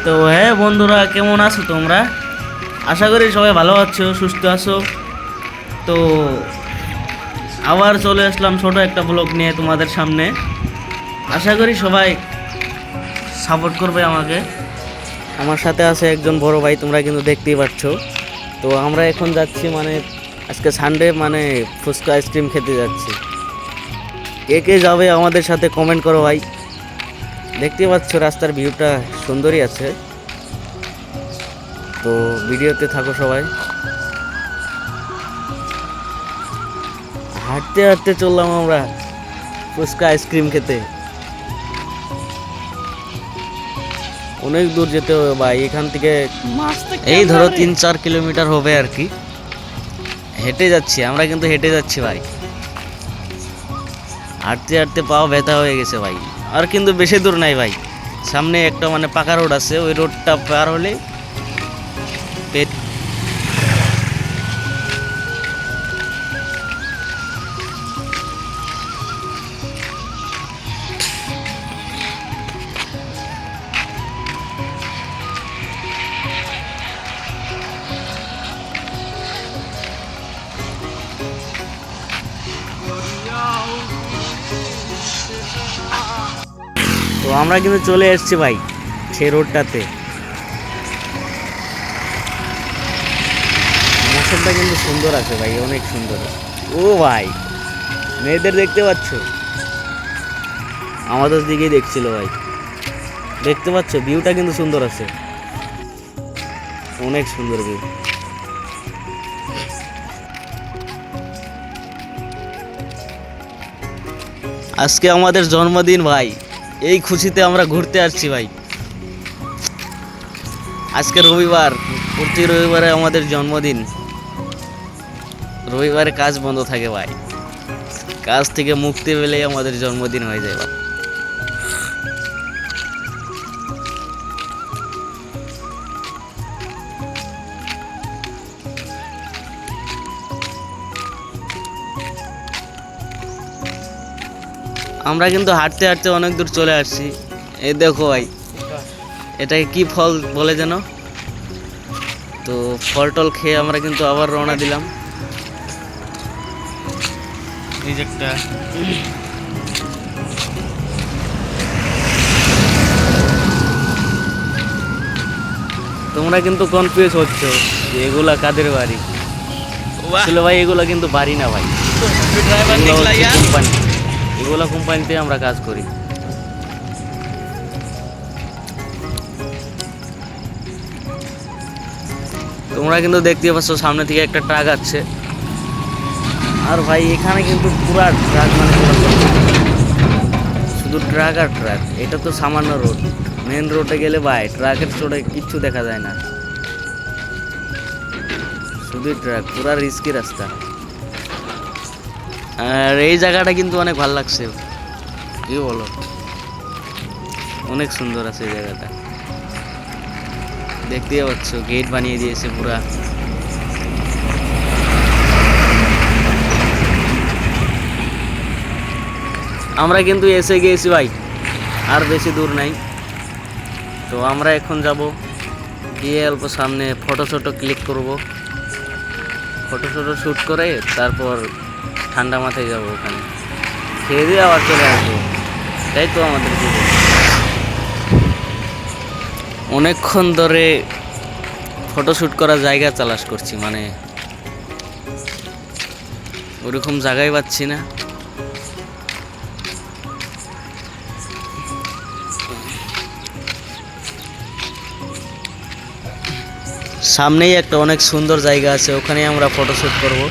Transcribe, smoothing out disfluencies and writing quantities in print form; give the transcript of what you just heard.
তো হ্যাঁ বন্ধুরা, কেমন আছো তোমরা? আশা করি সবাই ভালো আছো, সুস্থ আছো। তো আবার চলে আসলাম ছোট একটা ব্লগ নিয়ে তোমাদের সামনে। আশা করি সবাই সাপোর্ট করবে আমাকে। আমার সাথে আছে একজন বড় ভাই, তোমরা কিন্তু দেখতেই পাচ্ছ। তো আমরা এখন যাচ্ছি আজকে সানডে, ফুচকা আইসক্রিম খেতে যাচ্ছি। কে কে যাবে আমাদের সাথে কমেন্ট করো ভাই। দেখতে পাচ্ছ রাস্তার ভিউটা সুন্দরই আছে। তো ভিডিওতে থাকো সবাই। হাঁটতে হাঁটতে চললাম আমরা ফুচকা আইসক্রিম খেতে। অনেক দূর যেতে হবে ভাই, এখান থেকে এই ধরো 3-4 কিলোমিটার হবে আর কি। হেঁটে যাচ্ছি আমরা, কিন্তু হেঁটে যাচ্ছি ভাই। হাঁটতে হাঁটতে পাও ব্যথা হয়ে গেছে ভাই। আর কিন্তু বেশি দূর নাই ভাই, সামনে একটা পাকা রোড আছে, ওই রোডটা পার হলে পেট। তো আমরা কিন্তু চলে এসেছি ভাই সেই রোডটাতে। মৌসুমটা কিন্তু সুন্দর আছে ভাই, অনেক সুন্দর। ও ভাই, মেয়েদের দেখতে পাচ্ছ? আমাদের দিকেই দেখছিল ভাই। দেখতে পাচ্ছ ভিউটা কিন্তু সুন্দর আছে, অনেক সুন্দর ভিউ। আজকে আমাদের জন্মদিন ভাই, এই খুশিতে আমরা ঘুরতে আসছি ভাই। আজকে রবিবার, প্রতি রবিবারে আমাদের জন্মদিন। রবিবারে কাজ বন্ধ থাকে ভাই, কাজ থেকে মুক্তি পেলেই আমাদের জন্মদিন হয়ে যায় ভাই। আমরা কিন্তু হাঁটতে হাঁটতে অনেক দূর চলে আসছি। এই দেখো ভাই, এটাকে কি ফল বলে যেন। তো ফল টল খেয়ে আমরা কিন্তু আবার রওনা দিলাম। এই যে একটা তোমরা কিন্তু কনফিউজ হচ্ছ যে এগুলা কাদের বাড়ি। আসলে ভাই এগুলা কিন্তু বাড়ি না ভাই, কোম্পানি। এগুলা কোম্পানিতে আমরা কাজ করি। তোমরা কিন্তু দেখতে পাচ্ছ সামনে থেকে একটা ট্রাক আছে। আর ভাই এখানে কিন্তু পুরা ট্রাক, শুধু ট্রাক আর ট্রাক। এটা তো সামান্য রোড, মেন রোডে গেলে ভাই ট্রাকের চোটে কিচ্ছু দেখা যায় না, শুধু ট্রাক। পুরা রিস্কি রাস্তা। আর এই জায়গাটা কিন্তু অনেক ভালো লাগছে, কি বলো, অনেক সুন্দর আছে এই জায়গাটা। দেখতে পাচ্ছ গেট বানিয়ে দিয়েছে পুরা। আমরা কিন্তু এসে গিয়েছি ভাই, আর বেশি দূর নাই। তো আমরা এখন যাব, গিয়ে অল্প সামনে ফটো ক্লিক করব, ফটো শ্যুট করে তারপর ঠান্ডা মাথায় যাবো, ওখানে খেয়ে দিয়ে আবার চলে আসবো। তাই তো আমাদের জীবন। অনেকক্ষণ ধরে ফটোশ্যুট করার জায়গা তালাশ করছি, ওরকম জায়গায় পাচ্ছি না। সামনেই একটা অনেক সুন্দর জায়গা আছে, ওখানে আমরা ফটোশ্যুট করব।